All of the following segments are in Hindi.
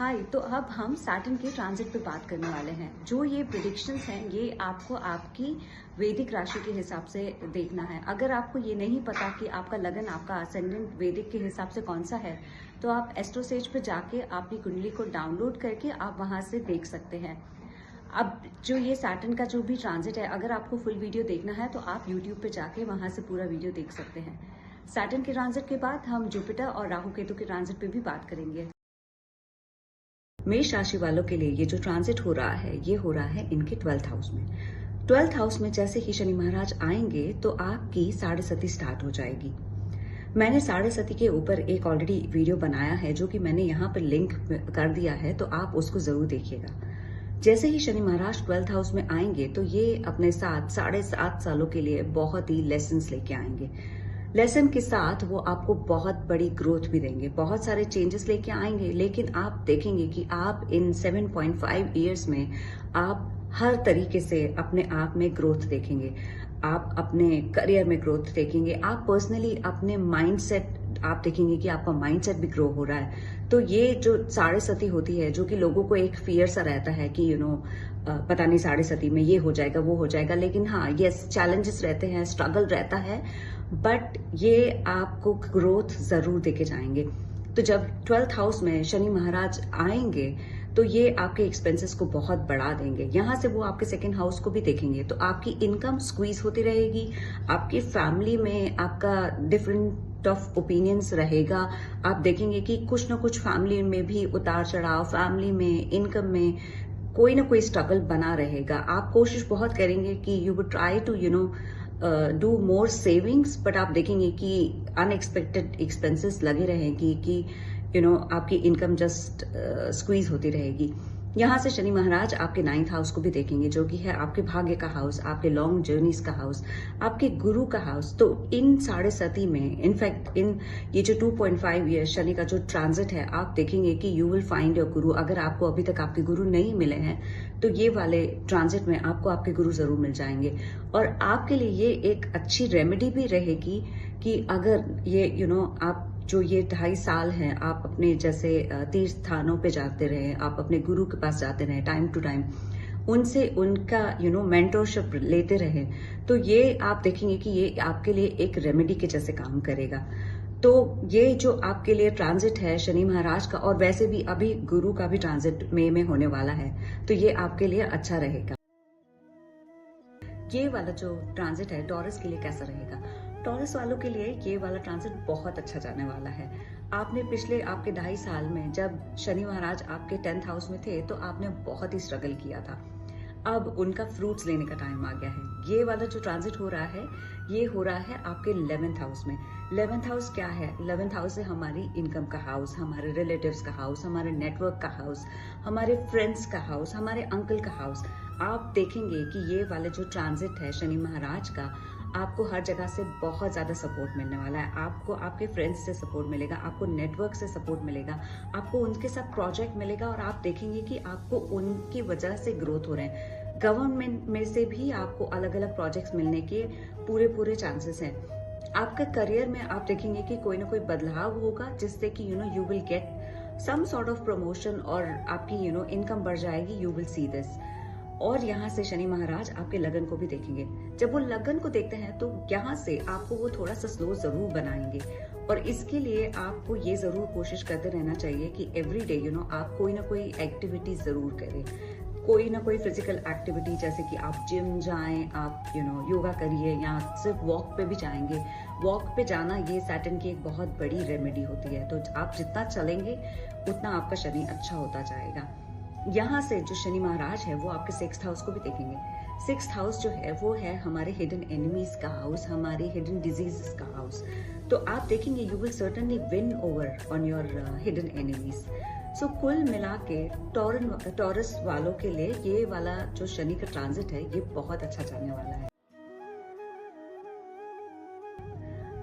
हाय, तो अब हम सैटर्न के ट्रांजिट पे बात करने वाले हैं। जो ये प्रिडिक्शंस हैं ये आपको आपकी वैदिक राशि के हिसाब से देखना है। अगर आपको ये नहीं पता कि आपका लगन, आपका असेंडेंट वैदिक के हिसाब से कौन सा है, तो आप एस्ट्रोसेज पे जाके आपकी कुंडली को डाउनलोड करके आप वहां से देख सकते हैं। अब जो ये सैटर्न का जो भी ट्रांजिट है, अगर आपको फुल वीडियो देखना है तो आप यूट्यूब पे जाके वहां से पूरा वीडियो देख सकते हैं। सैटर्न के ट्रांजिट के बाद हम जुपिटर और राहु केतु के ट्रांजिट पे भी बात करेंगे। मेष राशि वालों के लिए ये जो ट्रांजिट हो रहा है ये हो रहा है इनके 12th हाउस में। 12th हाउस में जैसे ही शनि महाराज आएंगे तो आपकी साढ़े सती स्टार्ट हो जाएगी। मैंने साढ़े सती के ऊपर एक ऑलरेडी वीडियो बनाया है जो कि मैंने यहाँ पर लिंक कर दिया है, तो आप उसको जरूर देखिएगा। जैसे ही शनि महाराज 12th हाउस में आएंगे तो ये अपने साथ 7.5 सालों के लिए बहुत ही लेसन्स लेके आएंगे। लेसन के साथ वो आपको बहुत बड़ी ग्रोथ भी देंगे, बहुत सारे चेंजेस लेके आएंगे। लेकिन आप देखेंगे कि आप इन 7.5 ईयर्स में आप हर तरीके से अपने आप में ग्रोथ देखेंगे। आप अपने करियर में ग्रोथ देखेंगे, आप पर्सनली अपने माइंडसेट आप देखेंगे कि आपका माइंडसेट भी ग्रो हो रहा है। तो ये जो साढ़े सती होती है, जो कि लोगों को एक फियर सा रहता है कि पता नहीं साढ़े सती में ये हो जाएगा वो हो जाएगा, लेकिन हाँ यस चैलेंजेस रहते हैं, स्ट्रगल रहता है, बट ये आपको ग्रोथ जरूर देके जाएंगे। तो जब 12th हाउस में शनि महाराज आएंगे तो ये आपके एक्सपेंसेस को बहुत बढ़ा देंगे। यहां से वो आपके सेकंड हाउस को भी देखेंगे तो आपकी इनकम स्क्वीज होती रहेगी। आपकी फैमिली में आपका डिफरेंट ऑफ ओपिनियंस रहेगा। आप देखेंगे कि कुछ ना कुछ फैमिली में भी उतार चढ़ाव, फैमिली में, इनकम में कोई ना कोई स्ट्रगल बना रहेगा। आप कोशिश बहुत करेंगे कि you would try to do more savings, but आप देखेंगे कि अनएक्सपेक्टेड एक्सपेंसेस लगे रहेंगी कि आपकी इनकम जस्ट स्क्वीज होती रहेगी। यहां से शनि महाराज आपके 9th हाउस को भी देखेंगे, जो कि है आपके भाग्य का हाउस, आपके लॉन्ग जर्नीज का हाउस, आपके गुरु का हाउस। तो इन साढ़े सती में इनफैक्ट इन ये जो 2.5 ईयर शनि का जो ट्रांजिट है, आप देखेंगे कि यू विल फाइंड योर गुरु। अगर आपको अभी तक आपके गुरु नहीं मिले हैं तो ये वाले ट्रांजिट में आपको आपके गुरु जरूर मिल जाएंगे। और आपके लिए ये एक अच्छी रेमेडी भी रहेगी कि अगर ये आप जो ये 2.5 साल हैं आप अपने जैसे तीर्थ स्थानों पे जाते रहे, आप अपने गुरु के पास जाते रहे टाइम टू टाइम, उनसे उनका मेंटरशिप लेते रहे, तो ये आप देखेंगे कि ये आपके लिए एक रेमेडी के जैसे काम करेगा। तो ये जो आपके लिए ट्रांजिट है शनि महाराज का, और वैसे भी अभी गुरु का भी ट्रांजिट मई में होने वाला है, तो ये आपके लिए अच्छा रहेगा। ये वाला जो ट्रांजिट है टॉरस के लिए कैसा रहेगा? टॉरस वालों के लिए ये वाला ट्रांजिट बहुत अच्छा जाने वाला है। आपने पिछले आपके 2.5 साल में जब शनि महाराज आपके 10th हाउस में थे तो आपने बहुत ही स्ट्रगल किया था। अब उनका फ्रूट्स लेने का टाइम आ गया है। ये वाला जो ट्रांजिट हो रहा है ये हो रहा है आपके 11th हाउस में। 11th हाउस क्या है? 11th हाउस है हमारी इनकम का हाउस, हमारे रिलेटिव्स का हाउस, हमारे नेटवर्क का हाउस, हमारे फ्रेंड्स का हाउस, हमारे अंकल का हाउस। आप देखेंगे कि ये वाले जो ट्रांजिट है शनि महाराज का, आपको हर जगह से बहुत ज्यादा सपोर्ट मिलने वाला है। आपको आपके फ्रेंड्स से सपोर्ट मिलेगा, आपको नेटवर्क से सपोर्ट मिलेगा, आपको उनके साथ प्रोजेक्ट मिलेगा, और आप देखेंगे कि आपको उनकी वजह से ग्रोथ हो रहे हैं। गवर्नमेंट में से भी आपको अलग अलग प्रोजेक्ट्स मिलने के पूरे चांसेस हैं। आपका करियर में आप देखेंगे कि कोई ना कोई बदलाव होगा जिससे कि you will get some sort of promotion, और आपकी इनकम बढ़ जाएगी। You will see this. और यहाँ से शनि महाराज आपके लगन को भी देखेंगे। जब वो लगन को देखते हैं तो यहाँ से आपको वो थोड़ा सा स्लो जरूर बनाएंगे, और इसके लिए आपको ये जरूर कोशिश करते रहना चाहिए कि एवरी डे आप कोई ना कोई एक्टिविटी जरूर करें, कोई ना कोई फिजिकल एक्टिविटी, जैसे कि आप जिम जाएं, आप योगा करिए, या सिर्फ वॉक पे भी जाएंगे। वॉक पे जाना ये सैटर्न की एक बहुत बड़ी रेमेडी होती है। तो आप जितना चलेंगे उतना आपका शनि अच्छा होता जाएगा। यहाँ से जो शनि महाराज है वो आपके 6th हाउस को भी देखेंगे। 6th हाउस जो है वो है हमारे हिडन एनिमीज का हाउस, हमारे हिडन डिजीजेस का हाउस। तो आप देखेंगे you will certainly win over on your hidden enemies. So कुल मिला के टॉरस वालों के लिए ये वाला जो शनि का ट्रांजिट है ये बहुत अच्छा जाने वाला है।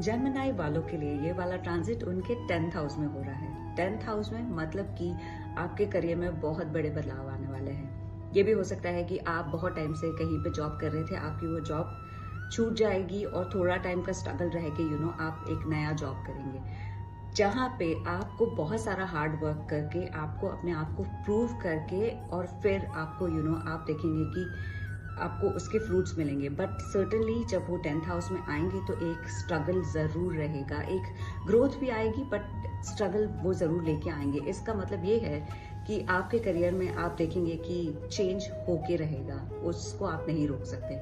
जेमिनी वालों के लिए ये वाला ट्रांजिट उनके 10th हाउस में हो रहा है। 10th हाउस में मतलब कि आपके करियर में बहुत बड़े बदलाव आने वाले हैं। ये भी हो सकता है कि आप बहुत टाइम से कहीं पे जॉब कर रहे थे, आपकी वो जॉब छूट जाएगी और थोड़ा टाइम का स्ट्रगल रह के आप एक नया जॉब करेंगे। जहाँ पे आपको बहुत सारा हार्ड वर्क करके आपको अपने आप को प्रूव करके और फिर आपको आप देखेंगे कि आपको उसके फ्रूट्स मिलेंगे। बट सर्टनली जब वो 10th हाउस में आएंगे तो एक स्ट्रगल जरूर रहेगा, एक ग्रोथ भी आएगी बट स्ट्रगल वो जरूर लेके आएंगे। इसका मतलब ये है कि आपके करियर में आप देखेंगे कि चेंज होके रहेगा, उसको आप नहीं रोक सकते।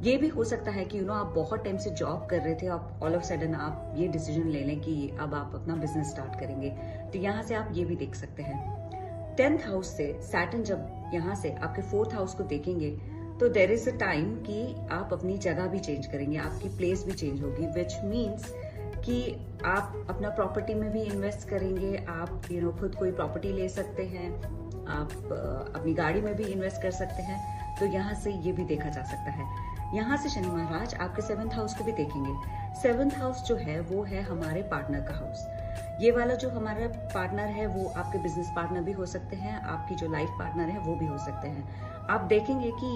ये भी हो सकता है कि आप बहुत टाइम से जॉब कर रहे थे, आप ऑल ऑफ सडन आप ये डिसीजन ले लें कि अब आप अपना बिजनेस स्टार्ट करेंगे, तो यहाँ से आप ये भी देख सकते हैं। 10th हाउस से सैटर्न जब यहाँ से आपके 4th हाउस को देखेंगे तो देयर इज अ टाइम कि आप अपनी जगह भी चेंज करेंगे, आपकी प्लेस भी चेंज होगी, विच मीन्स कि आप अपना प्रॉपर्टी में भी इन्वेस्ट करेंगे, आप खुद कोई प्रॉपर्टी ले सकते हैं, आप अपनी गाड़ी में भी इन्वेस्ट कर सकते हैं। तो यहाँ से ये भी देखा जा सकता है। यहाँ से शनि महाराज आपके 7th हाउस को भी देखेंगे। 7th हाउस जो है वो है हमारे पार्टनर का हाउस। ये वाला जो हमारा पार्टनर है वो आपके बिजनेस पार्टनर भी हो सकते हैं, आपकी जो लाइफ पार्टनर है वो भी हो सकते हैं। आप देखेंगे कि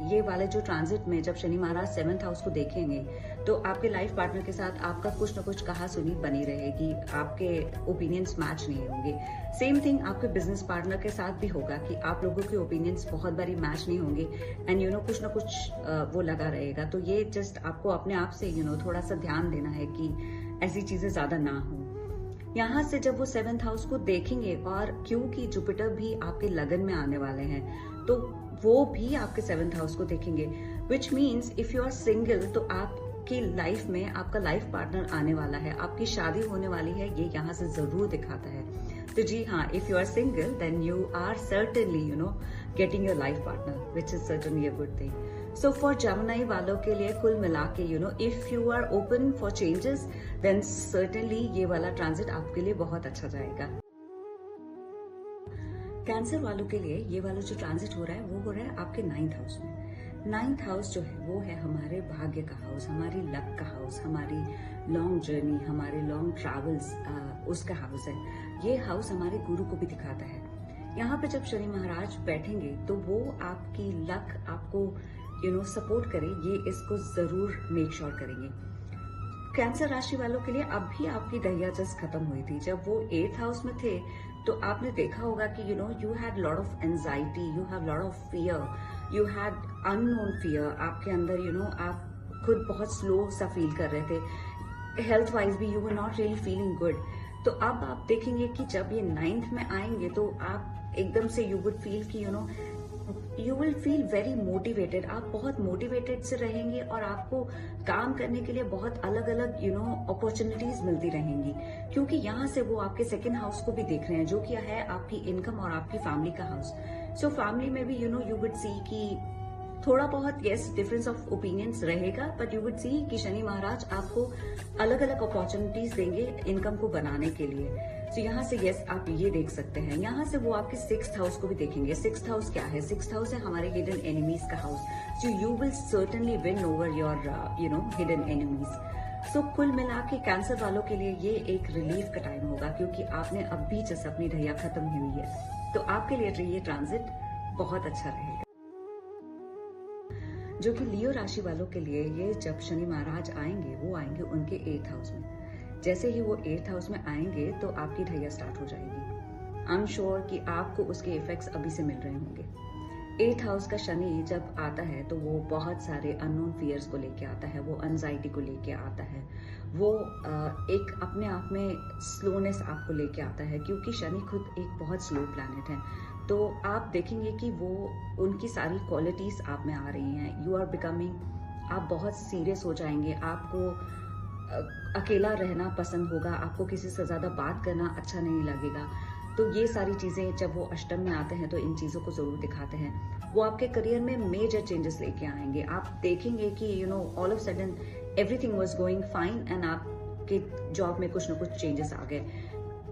ये वाले जो ट्रांजिट में जब शनि महाराज 7th हाउस को देखेंगे तो आपके लाइफ पार्टनर के साथ आपका कुछ ना कुछ कहा सुनी बनी रहेगी, आपके ओपिनियंस मैच नहीं होंगे। सेम थिंग आपके बिजनेस पार्टनर के साथ भी होगा कि आप लोगों के ओपिनियंस बहुत बारी मैच नहीं होंगे एंड कुछ ना कुछ वो लगा रहेगा। तो ये जस्ट आपको अपने आप से थोड़ा सा ध्यान देना है कि ऐसी चीजें ज्यादा ना हो। यहाँ से जब वो 7th हाउस को देखेंगे और क्योंकि जुपिटर भी आपके लगन में आने वाले हैं तो वो भी आपके 7th हाउस को देखेंगे, which means if you are single तो आपकी लाइफ में आपका लाइफ पार्टनर आने वाला है, आपकी शादी होने वाली है, ये यहाँ से जरूर दिखाता है। तो जी हाँ, if you are single then you are certainly getting your life partner, which is certainly a good thing. So for जमनाई वालों के लिए कुल मिला के if you are open for changes then certainly ये वाला ट्रांजिट आपके लिए बहुत अच्छा जाएगा। कैंसर वालों के लिए ये वाला जो ट्रांजिट हो रहा है वो हो रहा है आपके 9th हाउस में। 9th हाउस जो है वो है हमारे भाग्य का हाउस, हमारी लक का हाउस, हमारी लॉन्ग जर्नी, हमारे लॉन्ग ट्रैवल्स उसका हाउस है। ये हाउस हमारे गुरु को भी दिखाता है। यहाँ पे जब शनि महाराज बैठेंगे तो वो आपकी लक आपको सपोर्ट करे, ये इसको जरूर मेक श्योर करेंगे। कैंसर राशि वालों के लिए अब भी आपकी दहिया जस्ट खत्म हुई थी। जब वो 8th हाउस में थे तो आपने देखा होगा कि you had lot of anxiety, you have lot of fear, you had unknown fear. आपके अंदर आप खुद बहुत स्लो सा फील कर रहे थे, हेल्थ वाइज भी you were not really feeling good. तो अब आप देखेंगे कि जब ये 9th में आएंगे तो आप एकदम से यू वुड फील कि you will feel very motivated, आप बहुत मोटिवेटेड से रहेंगे और आपको काम करने के लिए बहुत अलग अलग अपॉर्चुनिटीज मिलती रहेंगी, क्योंकि यहाँ से वो आपके 2nd हाउस को भी देख रहे हैं जो कि है आपकी इनकम और आपकी फैमिली का हाउस। सो फैमिली में भी यू वुड सी कि थोड़ा बहुत यस डिफरेंस ऑफ ओपिनियंस रहेगा, बट यू वुड सी कि शनि महाराज आपको अलग अलग अपॉर्चुनिटीज देंगे इनकम को बनाने के लिए। तो यहाँ से यस आप ये देख सकते हैं। यहाँ से वो आपके 6th हाउस को भी देखेंगे। 6th हाउस क्या है? 6th हाउस है हमारे हिडन एनिमीज का house, so you will certainly win over your hidden enemies. So कुल मिला के कैंसर वालों के लिए ये एक रिलीफ का टाइम होगा, क्योंकि आपने अभी जैसे अपनी ढैया खत्म हुई है, तो आपके लिए ये ट्रांजिट बहुत अच्छा रहेगा। जो कि लियो राशि वालों के लिए ये जब शनि महाराज आएंगे वो आएंगे उनके 8th हाउस में। जैसे ही वो 8th हाउस में आएंगे तो आपकी ढैया स्टार्ट हो जाएगी। आई एम श्योर कि आपको उसके इफेक्ट्स अभी से मिल रहे होंगे। 8th हाउस का शनि जब आता है तो वो बहुत सारे अननोन फियर्स को लेके आता है, वो एंजाइटी को लेके आता है, वो एक अपने आप में स्लोनेस आपको लेके आता है, क्योंकि शनि खुद एक बहुत स्लो प्लैनेट है। तो आप देखेंगे कि वो उनकी सारी क्वालिटीज आप में आ रही हैं। यू आर बिकमिंग, आप बहुत सीरियस हो जाएंगे, आपको अकेला रहना पसंद होगा, आपको किसी से ज्यादा बात करना अच्छा नहीं लगेगा। तो ये सारी चीजें जब वो अष्टम में आते हैं तो इन चीजों को जरूर दिखाते हैं। वो आपके करियर में मेजर चेंजेस लेके आएंगे। आप देखेंगे कि all of sudden everything was going fine and आपके जॉब में कुछ ना कुछ चेंजेस आ गए।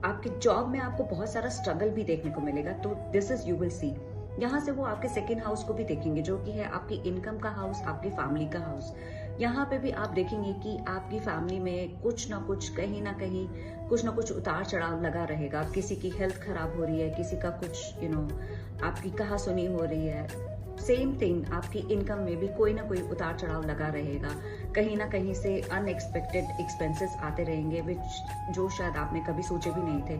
आपकी जॉब में आपको बहुत सारा स्ट्रगल भी देखने को मिलेगा, तो दिस इज यू विल सी। यहाँ से वो आपके 2nd हाउस को भी देखेंगे, जो कि है आपकी इनकम का हाउस, आपकी फैमिली का हाउस। यहाँ पे भी आप देखेंगे कि आपकी फैमिली में कुछ ना कुछ कहीं ना कहीं कुछ ना कुछ उतार चढ़ाव लगा रहेगा। किसी की हेल्थ खराब हो रही है, किसी का कुछ आपकी कहा सुनी हो रही है, सेम थिंग आपकी इनकम में भी कोई ना कोई उतार चढ़ाव लगा रहेगा, कहीं ना कहीं से अनएक्सपेक्टेड एक्सपेंसेस आते रहेंगे विच जो शायद आपने कभी सोचे भी नहीं थे।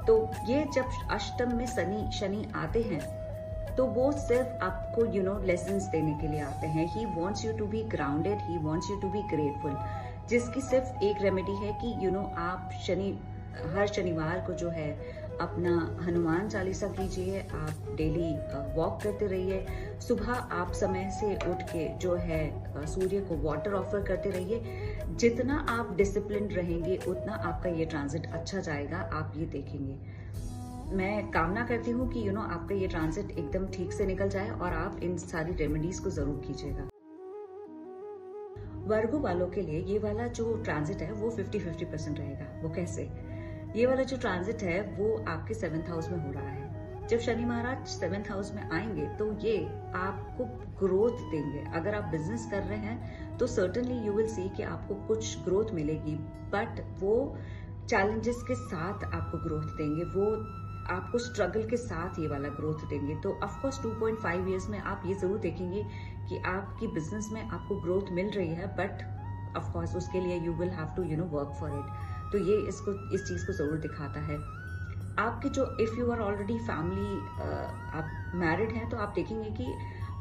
तो ये जब अष्टम में शनि आते हैं तो वो सिर्फ आपको लेसन्स देने के लिए आते हैं। He wants you to be grounded, he wants you to be grateful, जिसकी सिर्फ एक रेमेडी है कि आप हर शनिवार को जो है अपना हनुमान चालीसा कीजिए, आप डेली वॉक करते रहिए, सुबह आप समय से उठ के जो है सूर्य को वाटर ऑफर करते रहिए। जितना आप डिसिप्लिन रहेंगे उतना आपका ये ट्रांजिट अच्छा जाएगा, आप ये देखेंगे। मैं कामना करती हूँ कि आपका ये ट्रांजिट एकदम ठीक से निकल जाए और आप इन सारी रेमेडीज को जरूर कीजिएगा। वर्गो वालों के लिए ये वाला जो ट्रांजिट है वो 50-50% रहेगा। वो कैसे? ये वाला जो ट्रांजिट है वो आपके 7th हाउस में हो रहा है। जब शनि महाराज 7th हाउस में आएंगे तो ये आपको ग्रोथ देंगे। अगर आप बिजनेस कर रहे हैं तो सर्टेनली यू विल सी कि आपको कुछ ग्रोथ मिलेगी, बट वो चैलेंजेस के साथ आपको ग्रोथ देंगे, वो आपको स्ट्रगल के साथ ये वाला ग्रोथ देंगे। तो ऑफकोर्स 2.5 ईयर्स में आप ये जरूर देखेंगे कि आपकी बिजनेस में आपको ग्रोथ मिल रही है, बट ऑफकोर्स उसके लिए you will have to work for it. तो ये इस चीज को जरूर दिखाता है। आपके जो if you are already family, आप मैरिड हैं, तो आप देखेंगे कि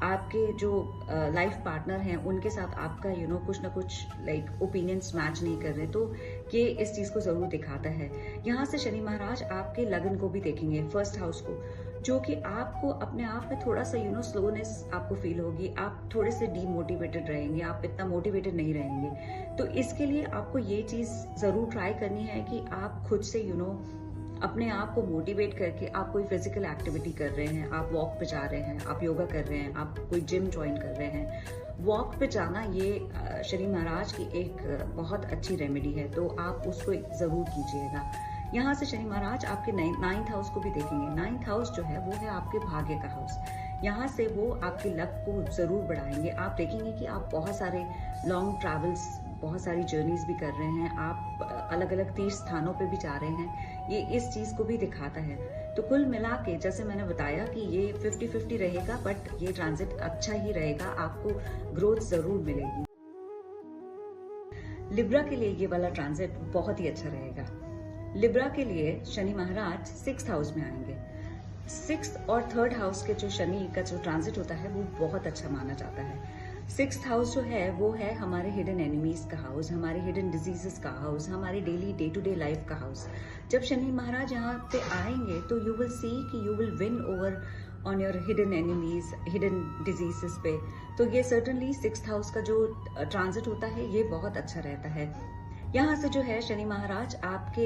आपके जो लाइफ पार्टनर हैं उनके साथ आपका कुछ ना कुछ लाइक ओपिनियंस मैच नहीं कर रहे, तो ये इस चीज को जरूर दिखाता है। यहाँ से शनि महाराज आपके लगन को भी देखेंगे, 1st हाउस को, जो कि आपको अपने आप में थोड़ा सा स्लोनेस आपको फील होगी, आप थोड़े से डीमोटिवेटेड रहेंगे, आप इतना मोटिवेटेड नहीं रहेंगे। तो इसके लिए आपको ये चीज जरूर ट्राई करनी है कि आप खुद से अपने आप को मोटिवेट करके आप कोई फिजिकल एक्टिविटी कर रहे हैं, आप वॉक पे जा रहे हैं, आप योगा कर रहे हैं, आप कोई जिम ज्वाइन कर रहे हैं। वॉक पे जाना ये शनि महाराज की एक बहुत अच्छी रेमेडी है, तो आप उसको जरूर कीजिएगा। यहाँ से शनि महाराज आपके 9th हाउस को भी देखेंगे। 9th हाउस जो है वो है आपके भाग्य का हाउस। यहाँ से वो आपके लक को जरूर बढ़ाएंगे। आप देखेंगे कि आप बहुत सारे लॉन्ग ट्रैवल्स, बहुत सारी जर्नीज भी कर रहे हैं, आप अलग अलग तीर्थ स्थानों पे भी जा रहे हैं, ये इस चीज को भी दिखाता है। तो कुल मिला के जैसे मैंने बताया कि ये 50-50 रहेगा, बट ये ट्रांजिट अच्छा ही रहेगा, आपको ग्रोथ जरूर मिलेगी। लिब्रा के लिए ये वाला ट्रांजिट बहुत ही अच्छा रहेगा। लिब्रा के लिए शनि महाराज 6th हाउस में आएंगे। 6th और 3rd हाउस के जो शनि का जो ट्रांजिट होता है वो बहुत अच्छा माना जाता है। 6th हाउस जो है वो है हमारे हिडन एनिमीज का हाउस, हमारे हिडन डिजीजेस का हाउस, हमारे daily day to day life का हाउस। जब शनि महाराज यहाँ पे आएंगे तो यू विल सी कि you will win over on your hidden enemies, hidden diseases पे। तो ये सर्टनली 6th हाउस का जो ट्रांजिट होता है ये बहुत अच्छा रहता है। यहाँ से जो है शनि महाराज आपके,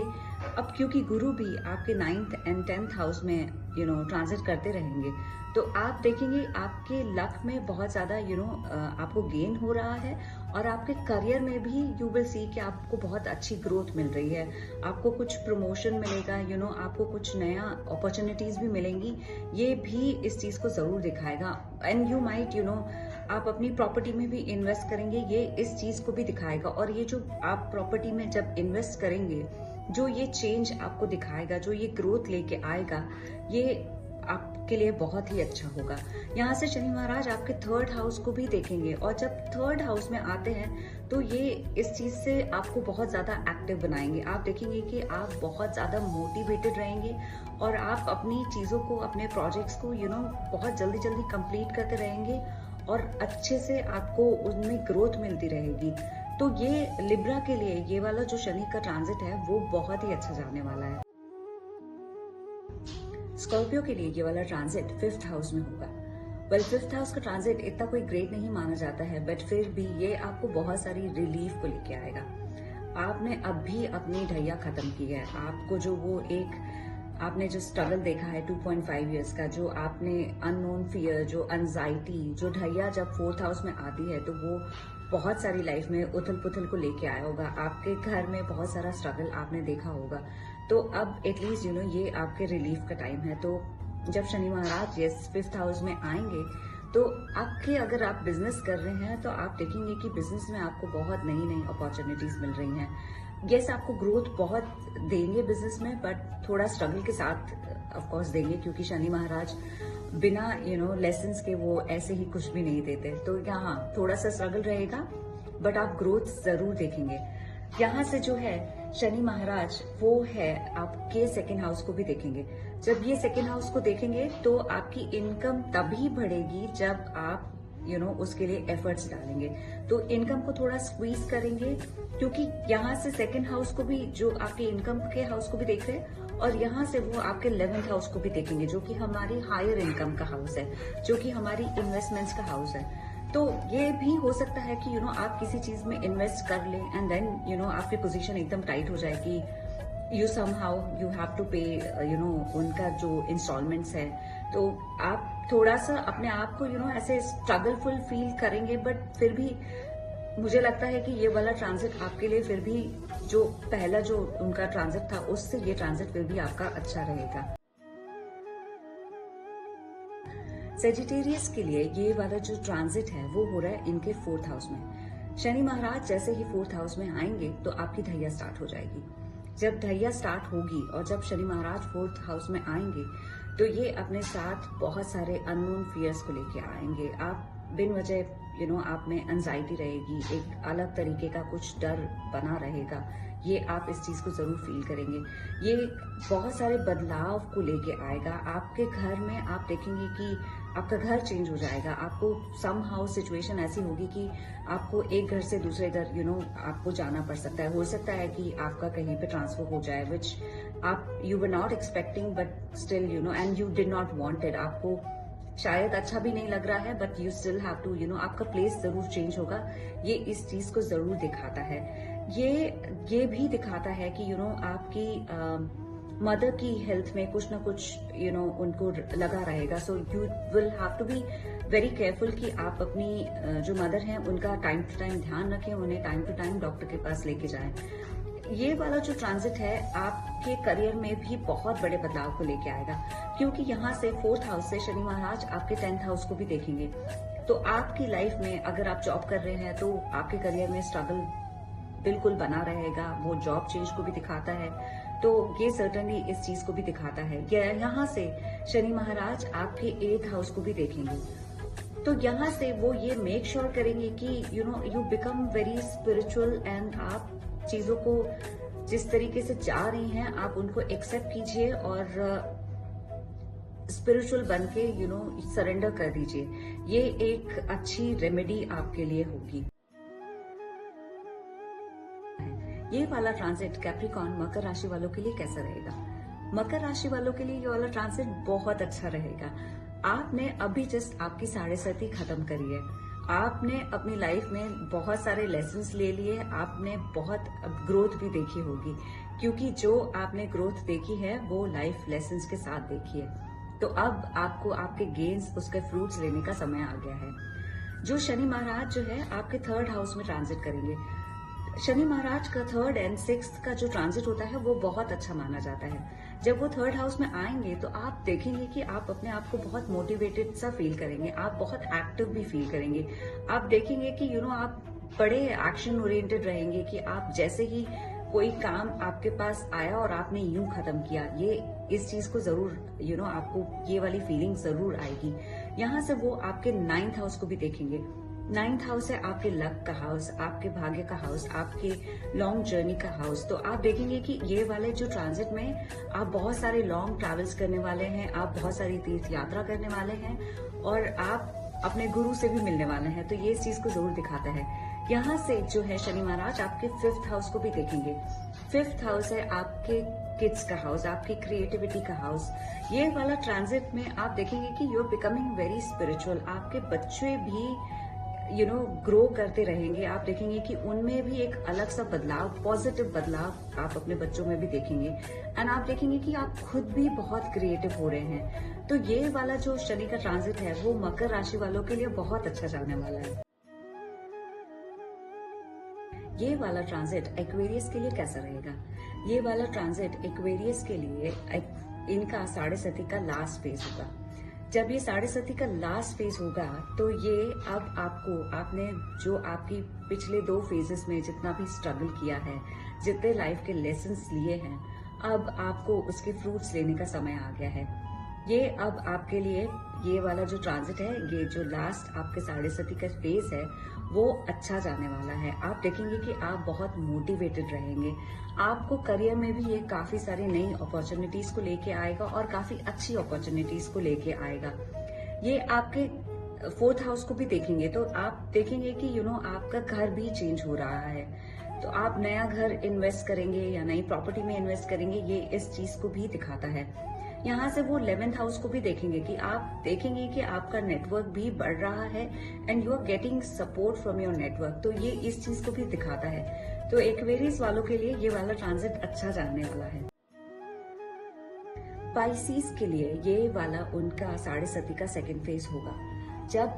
अब क्योंकि गुरु भी आपके 9th and 10th हाउस में ट्रांजिट करते रहेंगे, तो आप देखेंगे आपके लक में बहुत ज्यादा आपको गेन हो रहा है, और आपके करियर में भी यू विल सी कि आपको बहुत अच्छी ग्रोथ मिल रही है, आपको कुछ प्रमोशन मिलेगा, आपको कुछ नया अपॉर्चुनिटीज भी मिलेंगी। ये भी इस चीज को जरूर दिखाएगा। एंड यू माइट आप अपनी प्रॉपर्टी में भी इन्वेस्ट करेंगे, ये इस चीज को भी दिखाएगा। और ये जो आप प्रॉपर्टी में जब इन्वेस्ट करेंगे, जो ये चेंज आपको दिखाएगा, जो ये ग्रोथ लेके आएगा, ये आपके लिए बहुत ही अच्छा होगा। यहाँ से शनि महाराज आपके 3rd हाउस को भी देखेंगे, और जब 3rd हाउस में आते हैं तो ये इस चीज से आपको बहुत ज्यादा एक्टिव बनाएंगे। आप देखेंगे कि आप बहुत ज्यादा मोटिवेटेड रहेंगे, और आप अपनी चीजों को, अपने प्रोजेक्ट्स को बहुत जल्दी जल्दी कंप्लीट करते रहेंगे, और अच्छे से आपको उनमें ग्रोथ मिलती रहेगी। तो ये लिब्रा के लिए ये वाला जो शनि का ट्रांजिट है वो बहुत ही अच्छा जाने वाला है। स्कॉर्पियो के लिए ये वाला ट्रांजिट 5th हाउस में होगा। वेल 5th हाउस का ट्रांजिट इतना कोई ग्रेट नहीं माना जाता है, बट फिर भी ये आपको बहुत सारी रिलीफ को लेके आएगा। आपने अभी अपनी ढैया खत्म की है, आपको जो वो एक आपने जो स्ट्रगल देखा है 2.5 ईयर्स का, जो आपने अननोन फियर, जो एंजाइटी, जो ढैया जब 4th हाउस में आती है तो वो बहुत सारी लाइफ में उथल पुथल को लेके आया होगा। आपके घर में बहुत सारा स्ट्रगल आपने देखा होगा, तो अब एटलीस्ट ये आपके रिलीफ का टाइम है। तो जब शनि महाराज ये 5th हाउस में आएंगे तो आपके, अगर आप बिजनेस कर रहे हैं तो आप देखेंगे कि बिजनेस में आपको बहुत नई नई अपॉर्चुनिटीज मिल रही हैं। यस, आपको ग्रोथ बहुत देंगे बिजनेस में, बट थोड़ा स्ट्रगल के साथ ऑफ कोर्स देंगे, क्योंकि शनि महाराज बिना लेसन्स के वो ऐसे ही कुछ भी नहीं देते। तो यहाँ थोड़ा सा स्ट्रगल रहेगा, बट आप ग्रोथ जरूर देखेंगे। यहाँ से जो है शनि महाराज वो है आपके सेकेंड हाउस को भी देखेंगे। जब ये सेकेंड हाउस को देखेंगे तो आपकी इनकम तभी बढ़ेगी जब आप उसके लिए एफर्ट्स डालेंगे। तो इनकम को थोड़ा स्क्वीज करेंगे, क्योंकि यहाँ से सेकेंड हाउस को भी, जो आपके इनकम के हाउस को भी देख रहे हैं, और यहाँ से वो आपके 11th हाउस को भी देखेंगे, जो कि हमारी हायर इनकम का हाउस है, जो कि हमारी इन्वेस्टमेंट्स का हाउस है। तो ये भी हो सकता है कि आप किसी चीज में इन्वेस्ट कर लें एंड देन आपकी पोजीशन एकदम टाइट हो जाएगी। You somehow you have to pay उनका जो इंस्टॉलमेंट्स है। तो आप थोड़ा सा अपने आप को ऐसे स्ट्रगलफुल फील करेंगे, बट फिर भी मुझे लगता है कि ये वाला ट्रांजिट आपके लिए फिर भी, जो पहला जो उनका ट्रांजिट था उससे ये ट्रांजिट फिर भी आपका अच्छा रहेगा। सेजिटेरियस के लिए ये वाला जो ट्रांजिट है वो हो रहा है इनके 4th हाउस में। शनि महाराज जैसे ही 4th हाउस में आएंगे तो आपकी ढैया स्टार्ट हो जाएगी। जब ढैया स्टार्ट होगी और जब शनि महाराज 4th हाउस में आएंगे तो ये अपने साथ बहुत सारे अननोन फियर्स को लेके आएंगे। आप बिन वजह आप में एंजाइटी रहेगी, एक अलग तरीके का कुछ डर बना रहेगा। ये आप इस चीज को जरूर फील करेंगे। ये बहुत सारे बदलाव को लेके आएगा आपके घर में। आप देखेंगे कि आपका घर चेंज हो जाएगा। आपको सम हाउ सिचुएशन ऐसी होगी कि आपको एक घर से दूसरे घर आपको जाना पड़ सकता है। हो सकता है कि आपका कहीं पे ट्रांसफर हो जाए, विच आप you were not expecting, but still and you did not want it. आपको शायद अच्छा भी नहीं लग रहा है, but you still have to आपका प्लेस जरूर चेंज होगा। ये इस चीज को जरूर दिखाता है। ये भी दिखाता है कि आपकी मदर की हेल्थ में कुछ ना कुछ उनको लगा रहेगा। So you will have to be very careful कि आप अपनी जो मदर हैं उनका टाइम टू टाइम ध्यान रखें, उन्हें टाइम टू टाइम डॉक्टर के पास लेके जाएं। ये वाला जो ट्रांजिट है आपके करियर में भी बहुत बड़े बदलाव को लेके आएगा, क्योंकि यहाँ से 4th हाउस से शनि महाराज आपके 10th हाउस को भी देखेंगे। तो आपकी लाइफ में अगर आप जॉब कर रहे हैं तो आपके करियर में स्ट्रगल बिल्कुल बना रहेगा। वो जॉब चेंज को भी दिखाता है, तो ये सर्टनली इस चीज को भी दिखाता है। यहाँ से शनि महाराज आपके 8th हाउस को भी देखेंगे। तो यहाँ से वो ये मेक श्योर करेंगे कि you become very spiritual and आप चीजों को जिस तरीके से जा रही हैं आप उनको एक्सेप्ट कीजिए और स्पिरिचुअल बन के सरेंडर कर दीजिए। ये एक अच्छी रेमेडी आपके लिए होगी। ये वाला ट्रांजिट कैप्रिकॉर्न मकर राशि वालों के लिए कैसा रहेगा? मकर राशि वालों के लिए ये वाला ट्रांजिट बहुत अच्छा रहेगा। आपने अभी जस्ट आपकी 7.5 खत्म करी है। आपने अपनी लाइफ में बहुत सारे लेसन्स ले लिए। आपने बहुत ग्रोथ भी देखी होगी, क्योंकि जो आपने ग्रोथ देखी है वो लाइफ लेसन्स के साथ देखी है। तो अब आपको आपके गेन्स, उसके फ्रूट्स लेने का समय आ गया है। जो शनि महाराज जो है आपके 3rd हाउस में ट्रांजिट करेंगे। शनि महाराज का 3rd एंड 6th का जो ट्रांजिट होता है वो बहुत अच्छा माना जाता है। जब वो 3rd हाउस में आएंगे तो आप देखेंगे कि आप अपने आप को बहुत मोटिवेटेड सा फील करेंगे। आप बहुत एक्टिव भी फील करेंगे। आप देखेंगे कि आप बड़े एक्शन ओरिएंटेड रहेंगे, कि आप जैसे ही कोई काम आपके पास आया और आपने यूं खत्म किया, ये इस चीज को जरूर आपको ये वाली फीलिंग जरूर आएगी। यहाँ से वो आपके 9th हाउस को भी देखेंगे। 9th हाउस है आपके लक का हाउस, आपके भाग्य का हाउस, आपके लॉन्ग जर्नी का हाउस। तो आप देखेंगे कि ये वाले जो ट्रांजिट में आप बहुत सारे लॉन्ग ट्रैवल्स करने वाले हैं, आप बहुत सारी तीर्थ यात्रा करने वाले हैं और आप अपने गुरु से भी मिलने वाले हैं। तो ये इस चीज को जरूर दिखाता है। यहाँ से जो है शनि महाराज आपके 5th हाउस को भी देखेंगे। 5th हाउस है आपके किड्स का हाउस, आपकी क्रिएटिविटी का हाउस। ये वाला ट्रांजिट में आप देखेंगे कि you are becoming very spiritual. आपके बच्चे भी ग्रो करते रहेंगे। आप देखेंगे कि उनमें भी एक अलग सा बदलाव, पॉजिटिव बदलाव आप अपने बच्चों में भी देखेंगे। एंड आप देखेंगे कि आप खुद भी बहुत क्रिएटिव हो रहे हैं। तो ये वाला जो शनि का ट्रांजिट है वो मकर राशि वालों के लिए बहुत अच्छा जाने वाला है। ये वाला ट्रांजिट एक्वेरियस के लिए कैसा रहेगा? ये वाला ट्रांजिट एक्वेरियस के लिए इनका 7.5 का लास्ट फेज होगा। जब ये 7.5 का लास्ट फेज होगा तो ये अब आपने जो आपकी पिछले 2 फेजेस में जितना भी स्ट्रगल किया है, जितने लाइफ के लेसन्स लिए हैं, अब आपको उसके फ्रूट्स लेने का समय आ गया है। ये अब आपके लिए ये वाला जो ट्रांजिट है, ये जो लास्ट आपके साढ़े सती का फेज है, वो अच्छा जाने वाला है। आप देखेंगे कि आप बहुत मोटिवेटेड रहेंगे। आपको करियर में भी ये काफी सारी नई अपॉर्चुनिटीज को लेके आएगा और काफी अच्छी अपॉर्चुनिटीज को लेके आएगा। ये आपके फोर्थ हाउस को भी देखेंगे तो आप देखेंगे कि आपका घर भी चेंज हो रहा है। तो आप नया घर इन्वेस्ट करेंगे या नई प्रॉपर्टी में इन्वेस्ट करेंगे, ये इस चीज को भी दिखाता है। यहाँ से वो 11th हाउस को भी देखेंगे कि आप देखेंगे कि आपका नेटवर्क भी बढ़ रहा है and you are getting support from your network. तो ये इस चीज को भी दिखाता है। तो एक्वेरियस वालों के लिए ये वाला ट्रांजिट अच्छा जाने वाला है। पाइसेस के लिए ये वाला उनका साढ़े सती का सेकेंड फेज होगा। जब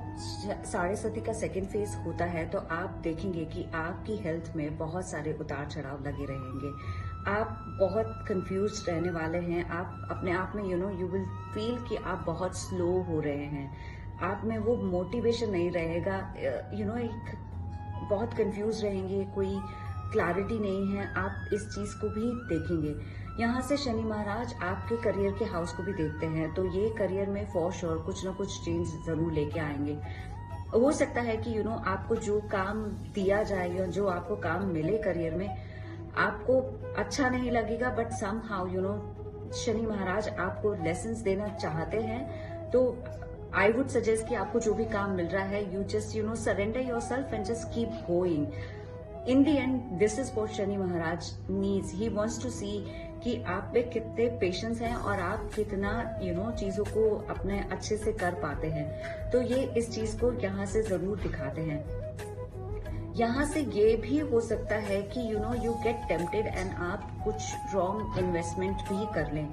साढ़े सती का सेकेंड फेज होता है तो आप देखेंगे कि आपकी हेल्थ में बहुत सारे उतार चढ़ाव लगे रहेंगे। आप बहुत कंफ्यूज रहने वाले हैं। आप अपने आप में यू विल फील कि आप बहुत स्लो हो रहे हैं। आप में वो मोटिवेशन नहीं रहेगा। एक बहुत कंफ्यूज रहेंगे, कोई क्लैरिटी नहीं है। आप इस चीज को भी देखेंगे। यहाँ से शनि महाराज आपके करियर के हाउस को भी देखते हैं, तो ये करियर में फॉर श्योर कुछ ना कुछ चेंज जरूर लेके आएंगे। हो सकता है कि आपको जो काम दिया जाए या जो आपको काम मिले करियर में, आपको अच्छा नहीं लगेगा, बट सम हाउ शनि महाराज आपको लेसन्स देना चाहते हैं। तो आई वुड सजेस्ट कि आपको जो भी काम मिल रहा है, you just surrender yourself and just keep going. In the end this is what Shani Maharaj needs. He wants to see कि आप पे कितने पेशेंस हैं और आप कितना चीजों को अपने अच्छे से कर पाते हैं। तो ये इस चीज को यहाँ से जरूर दिखाते हैं। यहाँ से ये भी हो सकता है कि यू गेट टेम्पटेड एंड आप कुछ रॉन्ग इन्वेस्टमेंट भी कर लें।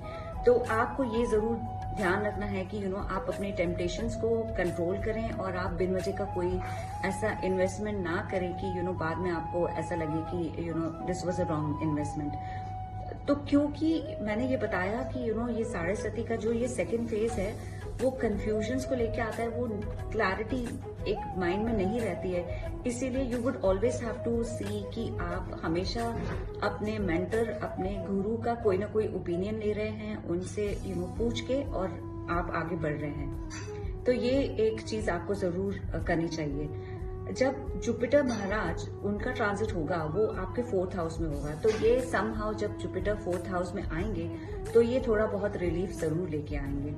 तो आपको ये जरूर ध्यान रखना है कि आप अपने टेम्पटेशंस को कंट्रोल करें और आप बिन वजह का कोई ऐसा इन्वेस्टमेंट ना करें कि बाद में आपको ऐसा लगे कि this was a wrong investment. तो क्योंकि मैंने ये बताया कि ये साढ़े सती का जो ये सेकेंड फेज है, वो कंफ्यूजन्स को लेके आता है। वो क्लैरिटी एक माइंड में नहीं रहती है। इसीलिए you would always have to see कि आप हमेशा अपने मेंटर, अपने गुरु का कोई ना कोई ओपिनियन ले रहे हैं, उनसे पूछ के और आप आगे बढ़ रहे हैं। तो ये एक चीज आपको जरूर करनी चाहिए। जब जुपिटर महाराज उनका ट्रांजिट होगा, वो आपके फोर्थ हाउस में होगा। तो ये सम हाउ जब जुपिटर फोर्थ हाउस में आएंगे तो ये थोड़ा बहुत रिलीफ जरूर लेके आएंगे।